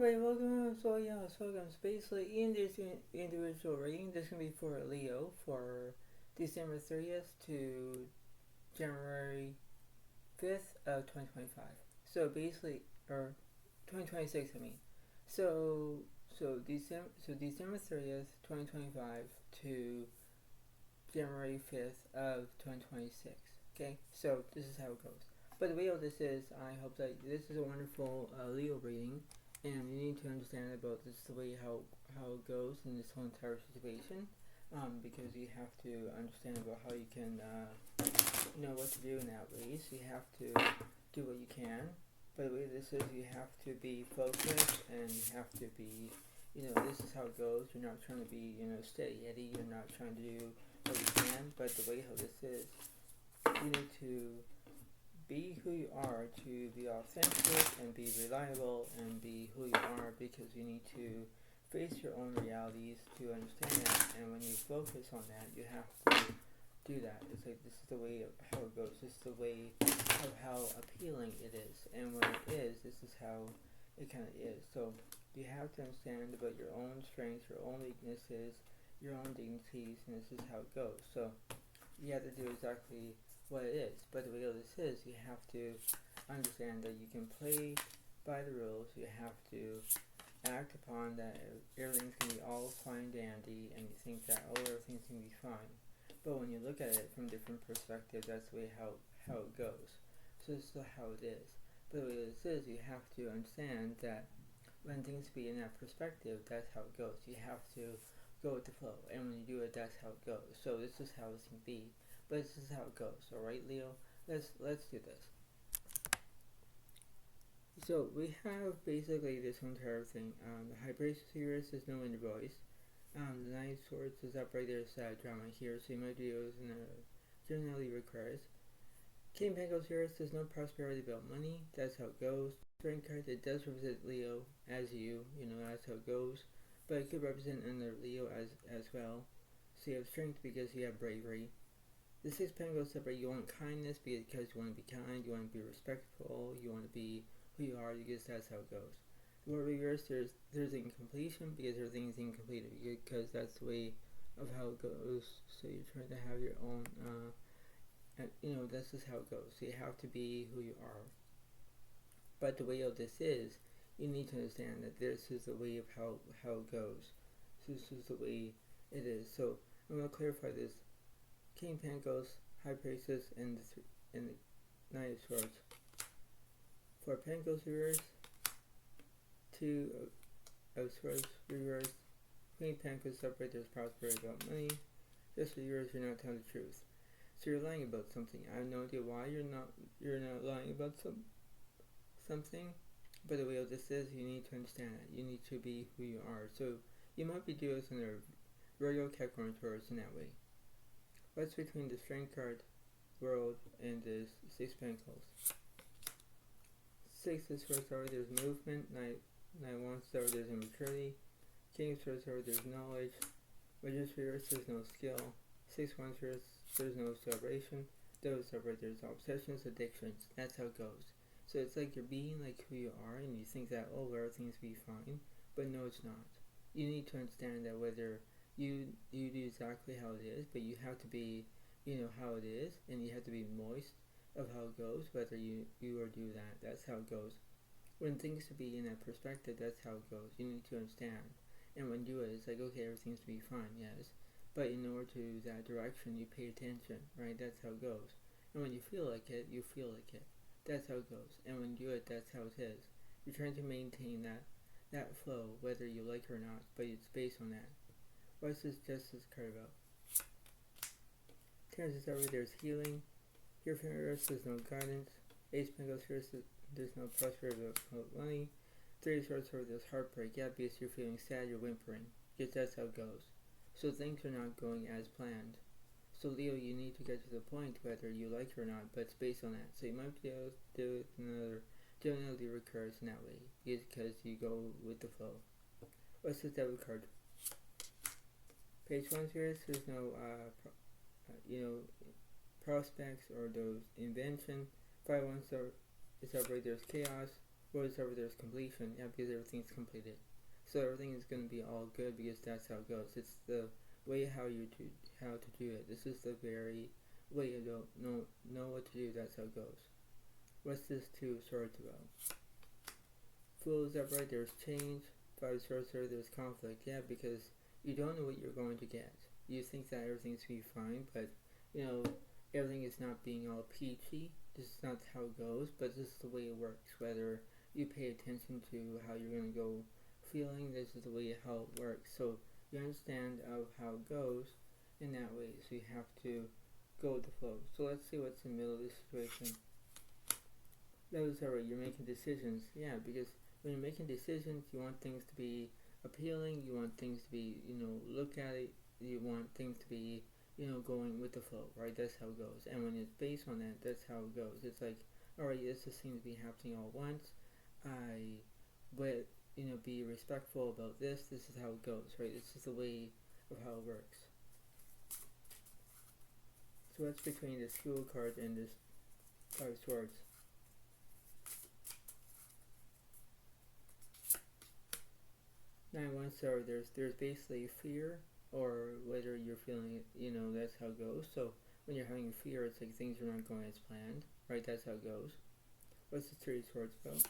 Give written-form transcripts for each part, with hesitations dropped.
everybody, welcome. So basically in this individual reading, this is gonna be for Leo for December 30th to January 5th of 2025. So basically, or 2026, I mean. December 30th, 2025 to January 5th of 2026. Okay, so this is how it goes. But the way this is, I hope that this is a wonderful Leo reading, and you need to understand about this the way how it goes in this whole entire situation, because you have to understand about how you can know what to do in that way. So you have to do what you can. But the way this is, you have to be focused, and you have to be, this is how it goes. You're not trying to be, steady Eddie. You're not trying to do what you can. But the way how this is, you need to be who you are, to be authentic and be reliable and be who you are, because you need to face your own realities to understand that. And when you focus on that, you have to do that. It's like this is the way of how it goes. This is the way of how appealing it is. And when it is, this is how it kind of is. So you have to understand about your own strengths, your own weaknesses, your own dignities, and this is how it goes. So you have to do exactly what it is. But the way this is, you have to understand that you can play by the rules. You have to act upon that everything's going to be all fine dandy, and you think that everything's going to be fine. But when you look at it from different perspectives, that's the way how it goes. So this is how it is. But the way this is, you have to understand that when things be in that perspective, that's how it goes. You have to go with the flow, and when you do it, that's how it goes. So this is how it's going to be. But this is how it goes. Alright, Leo? Let's do this. So we have basically this entire thing. The High Priestess here is no inner voice. The Knight of Swords is up right there, sad drama here, so you might do it in a generally requires. King of Pentacles here says no prosperity about money. That's how it goes. Strength card, it does represent Leo as you, that's how it goes. But it could represent another Leo as well. So you have strength because you have bravery. The Six of Pentacles separate. You want kindness because you want to be kind, you want to be respectful, you want to be who you are, because that's how it goes. The World Reverse, there's incompletion because everything's incomplete, because that's the way of how it goes. So you're trying to have your own, this is how it goes. So you have to be who you are. But the way of this is, you need to understand that this is the way of how it goes. So this is the way it is. So I'm going to clarify this. King of Pentacles, High Priestess, and the Knight of Swords. For Pentacles reverse, Two of Swords reverse, Queen of Pentacles separate. There's prosperity about money. Just for yours, you're not telling the truth. So you're lying about something. I have no idea why you're not lying about something. But the way of this is, you need to understand that. You need to be who you are. So you might be doing this in a Virgo, Capricorn, Taurus in that way. What's between the Strength card, World, and the Six of Pentacles? Six of Swords, there's movement. Knight of Wands, there's immaturity. King of Swords, there's knowledge. Magician reverse, there's no skill. Six of Wands reverse, there's no celebration. Devil separate, there's obsessions, addictions. That's how it goes. So it's like you're being like who you are, and you think that everything's be fine, but no, it's not. You need to understand that whether you do exactly how it is, but you have to be, how it is, and you have to be moist of how it goes, whether you or do that. That's how it goes. When things to be in that perspective, that's how it goes. You need to understand. And when you do it, it's like, okay, everything's to be fine, yes. But in order to that direction, you pay attention, right? That's how it goes. And when you feel like it, you feel like it. That's how it goes. And when you do it, that's how it is. You're trying to maintain that flow, whether you like it or not, but it's based on that. What's this Justice card about? Turns out there's healing. Here from Earth, there's no guidance. Ace of Pentacles here, there's no prosperity about money. Three of Swords, there's heartbreak. Yeah, because you're feeling sad, you're whimpering. Because that's how it goes. So things are not going as planned. So Leo, you need to get to the point whether you like it or not, but it's based on that. So you might be able to do another generally recurs in that way, because you go with the flow. What's the Devil card? Page 1 here, there's no prospects or those invention. 5 1 is separate, there's chaos. Whereas over there's completion, yeah, because everything's completed. So everything is going to be all good because that's how it goes. It's the way how to do it. This is the very way you don't know what to do. That's how it goes. What's this two of swords about? Fool is upright. There's change. Five of swords, there's conflict. Yeah, because you don't know what you're going to get. You think that everything's going to be fine, but everything is not being all peachy. This is not how it goes, but this is the way it works. Whether you pay attention to how you're going to go feeling, this is the way how it works. So you understand of how it goes in that way. So you have to go with the flow. So let's see what's in the middle of this situation. That was alright. You're making decisions. Yeah, because when you're making decisions, you want things to be appealing. You want things to be, look at it. You want things to be, going with the flow, right? That's how it goes. And when it's based on that, that's how it goes. It's like, alright, this just seems to be happening all at once. But be respectful about this. This is how it goes, right? This is the way of how it works. So what's between this Fool card and this Five of Swords? Nine Wands, so there's basically fear, or whether you're feeling it, that's how it goes. So when you're having fear, it's like things are not going as planned, right? That's how it goes. What's the Three of Swords about?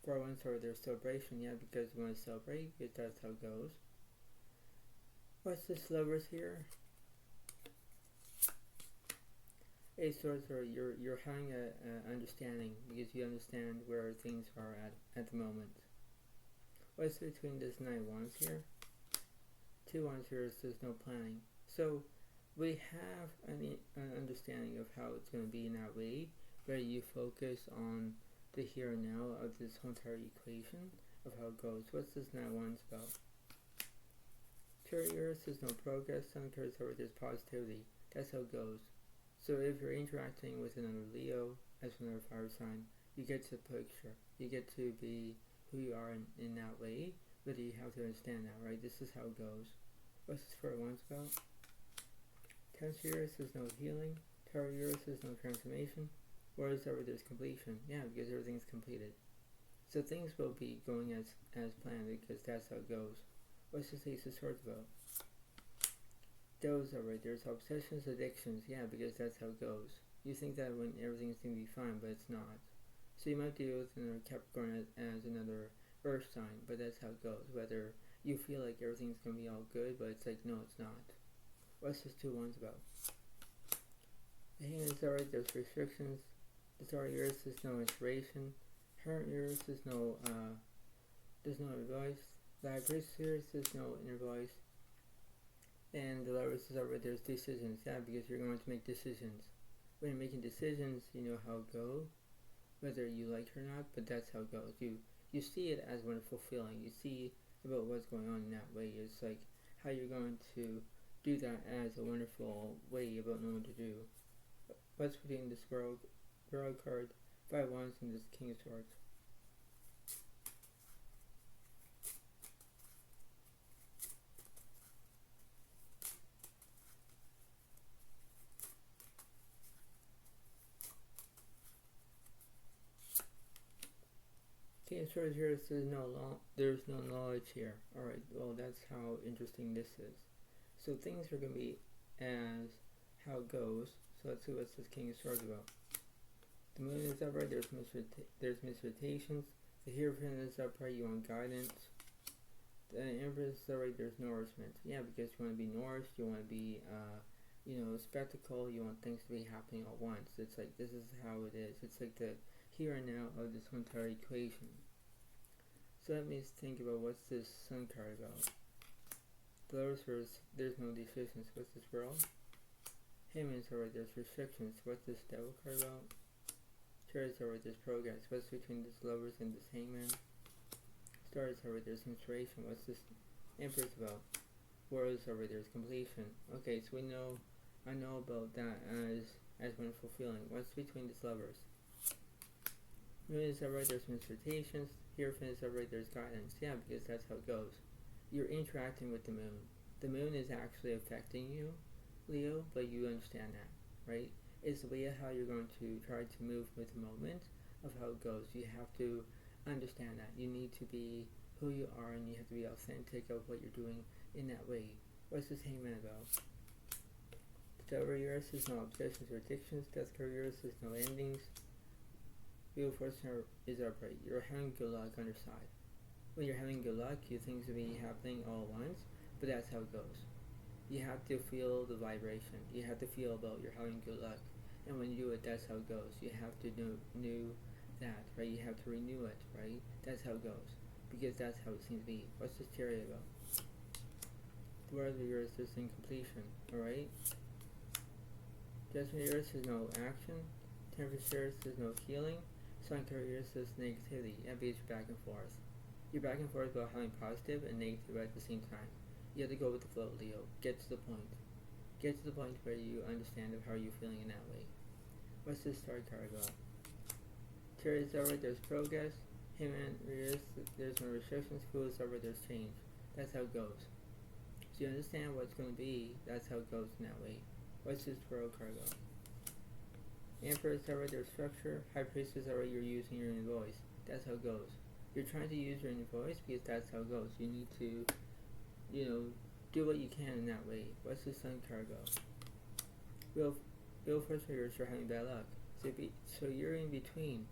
Four Wands, so there's celebration, yeah, because you want to celebrate, because that's how it goes. What's this Lovers here? Eight of Swords, or you're having a understanding, because you understand where things are at the moment. What's between this Nine Wands here? Two Wands here, there's no planning. So we have an understanding of how it's going to be in that way, where you focus on the here and now of this whole entire equation of how it goes. What's this Nine Wands about? Taurus, there's no progress. Sun cards over, there's positivity. That's how it goes. So if you're interacting with another Leo as another fire sign, you get to the picture. You get to be who you are in that way, but you have to understand that, right? This is how it goes. What's this for Wands about? Taurus, there's no healing. Taurus, there's no transformation. Whereas over there's completion. Yeah, because everything's completed. So things will be going as planned, because that's how it goes. What's this Ace of Swords about? Those are right. There's obsessions, addictions. Yeah, because that's how it goes. You think that when everything's going to be fine, but it's not. So you might deal with another Capricorn as another earth sign, but that's how it goes. Whether you feel like everything's going to be all good, but it's like, no, it's not. What's this Two Wands about? The Hangman is alright, there's restrictions. The Taurus is no inspiration. Hermit is no, there's no inner voice. The High Priestess is no inner voice. And the Lovers is alright, there's decisions. Yeah, because you're going to make decisions. When you're making decisions, you know how it goes. Whether you like it or not, but that's how it goes. You see it as a wonderful feeling. You see about what's going on in that way. It's like how you're going to do that as a wonderful way about knowing what to do. What's between this Virgo card, Five Wands, and this King of Swords? King of Swords here says there's no knowledge here. Alright, well that's how interesting this is. So things are going to be as how it goes. So let's see what's this King of Swords about. The Moon is upright, there's misrotations. The Hierophant is upright, you want guidance. The Empress is upright, there's nourishment. Yeah, because you want to be nourished, you want to be, spectacle, you want things to be happening at once. It's like, this is how it is. It's like the here and now of this entire equation. So let me think about what's this Sun card about. The Lovers, there's no decisions. What's this World? Hangman is alright, there's restrictions. What's this Devil card about? Taurus is alright, there's progress. What's between this Lovers and this Hangman? Star is alright, there's inspiration. What's this Empress about? World is alright, there's completion. Okay, so I know about that as wonderful feeling. What's between these Lovers? Moon is upright, there's misrotations. Hierophant is upright, there's guidance. Yeah, because that's how it goes. You're interacting with the Moon. The Moon is actually affecting you, Leo, but you understand that, right? It's the way of how you're going to try to move with the moment of how it goes. You have to understand that. You need to be who you are, and you have to be authentic of what you're doing in that way. What's this Hangman about? Sagittarius is no obsessions or addictions. Sagittarius is no endings. Wheel of Fortune is upright. You're having good luck on your side. When you're having good luck, you things will be happening all at once, but that's how it goes. You have to feel the vibration. You have to feel about you're having good luck. And when you do it, that's how it goes. You have to know that, right? You have to renew it, right? That's how it goes. Because that's how it seems to be. What's this theory about? The word of the year is incompletion, alright? Judgment years is no action. Temperature years is no healing. Sun years is negativity. And be back and forth. You're back and forth about having positive and negative at the same time. You have to go with the flow, Leo. Get to the point. Get to the point where you understand of how you're feeling in that way. What's this star card about? Taurus is over, there's progress. Hangman, there's no restrictions. Fool is over, there's change. That's how it goes. So you understand what's going to be, that's how it goes in that way. What's this tarot card about? Emperor is over, there's structure. High Priest is over, you're using your inner voice. That's how it goes. You're trying to use your inner voice because that's how it goes. You need to, do what you can in that way. What's the Sun card about? Real first years you're having bad luck. So you're in between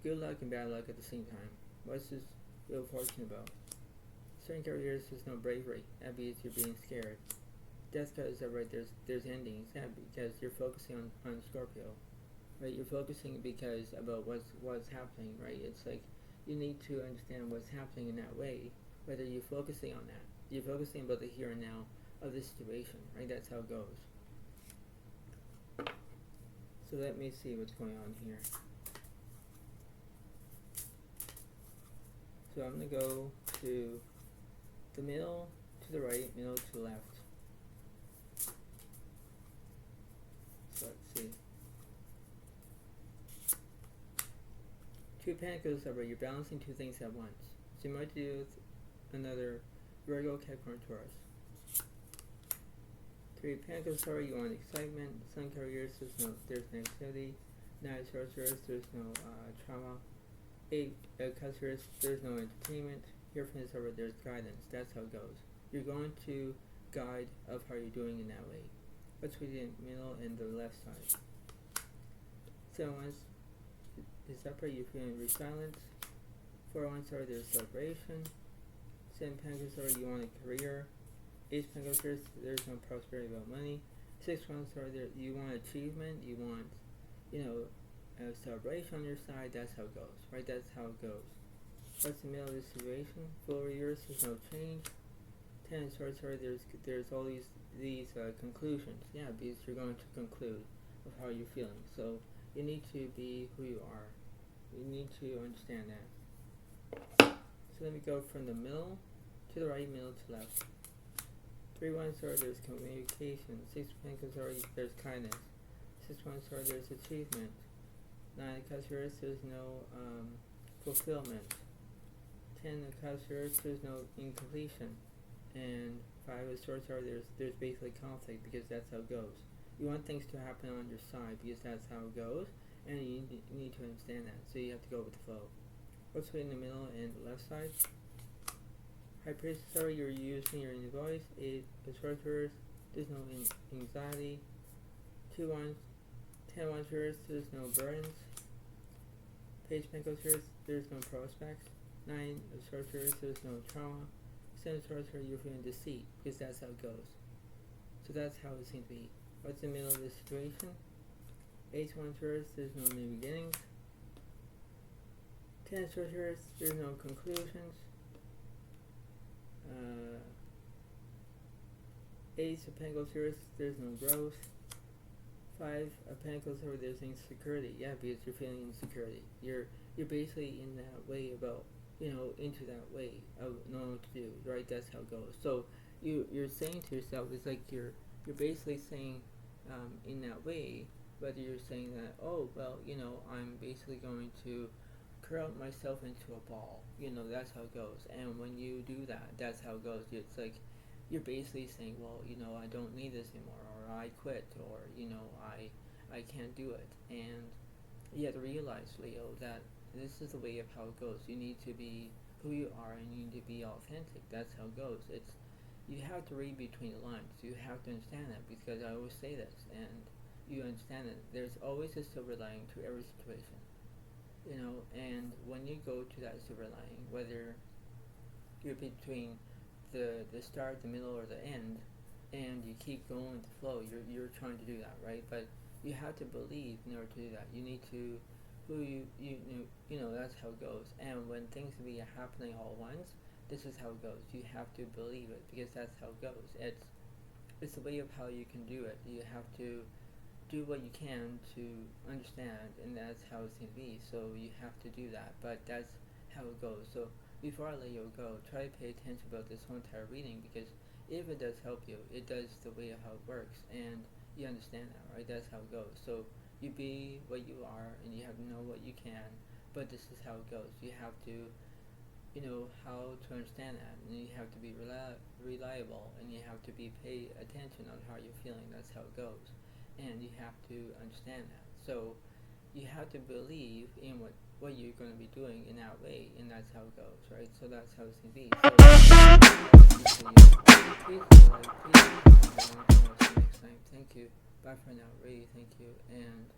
good luck and bad luck at the same time. What's this Wheel of Fortune about? Certain years there's no bravery. That means you're being scared. Death card is right. There's endings. Yeah, because you're focusing on Scorpio, right? You're focusing because about what's happening, right? It's like you need to understand what's happening in that way. Whether you're focusing on that, you're focusing about the here and now of the situation, right? That's how it goes. So let me see what's going on here. So I'm going to go to the middle, to the right, middle to the left. So let's see. Two of Pentacles are where you're balancing two things at once. So you might do with another Virgo, Capricorn, Taurus. Three of Pentacles are you want excitement. Sun carriers, there's negativity. Nine of Sorcerers, there's no trauma. Eight of Cups, there's no entertainment. Hierophant is over, there's guidance. That's how it goes. You're going to guide of how you're doing in that way. What's between the middle and the left side? 7 of Wands is upright, you're feeling resilience. 4 of Wands are there's celebration. 7 of Pentacles are you want a career. 8 of Pentacles, there's no prosperity about money. 6 of Wands are there, you want achievement, you want, a celebration on your side. That's how it goes, right? That's how it goes. What's the middle of the situation? 4 years, there's no change. 10 of Swords, there's all these conclusions. Yeah, because you're going to conclude of how you're feeling. So you need to be who you are. You need to understand that. So let me go from the middle to the right, middle to left. 3 of Wands, there's communication. 6 of Pentacles, there's kindness. 6 of Wands, there's achievement. 9 of Cups, there's no fulfillment. 10 of Cups, there's no incompletion. And 5 of Swords, there's basically conflict because that's how it goes. You want things to happen on your side because that's how it goes, and you need to understand that. So you have to go with the flow. What's between the middle and the left side? High Priest, you're using your inner voice. 8 of Swords, there's no anxiety. 2 Wands, 10 of Wands, there's no burdens. Page of Pentacles, there's no prospects. 9 of Swords, there's no trauma. 7 of Swords, you're feeling deceit because that's how it goes. So that's how it seems to be. What's in the middle of the situation? 8 of Wands, there's no new beginnings. 10 of Swords, there's no conclusions. 8 of Pentacles, there's no growth. 5 of Pentacles, there's insecurity. Yeah, because you're feeling insecurity. You're basically in that way about, into that way of knowing what to do, right? That's how it goes. So you're saying to yourself, it's like you're basically saying in that way, whether you're saying that, I'm basically going to curl myself into a ball. That's how it goes. And when you do that, that's how it goes. It's like you're basically saying, I don't need this anymore, or I quit, or I can't do it. And you have to realize, Leo, that this is the way of how it goes. You need to be who you are, and you need to be authentic. That's how it goes. You have to read between the lines. You have to understand that, because I always say this, and you understand it. There's always a silver lining to every situation, and when you go to that silver lining, whether you're between the start, the middle, or the end, and you keep going with the flow, you're trying to do that, right? But you have to believe in order to do that. You need to, who that's how it goes. And when things be happening all at once, this is how it goes. You have to believe it, because that's how it goes. It's the way of how you can do it. You have to do what you can to understand, and that's how it's going to be. So you have to do that, but that's how it goes. So before I let you go, try to pay attention about this whole entire reading, because if it does help you, it does the way of how it works, and you understand that, right? That's how it goes. So you be what you are, and you have to know what you can, but this is how it goes. You have to how to understand that, and you have to be reliable, and you have to pay attention on how you're feeling. That's how it goes, and you have to understand that. So you have to believe in what you're going to be doing in that way, and that's how it goes, right? So that's how it's going to be. So please, next time. Thank you. Bye for now. Really, thank you, and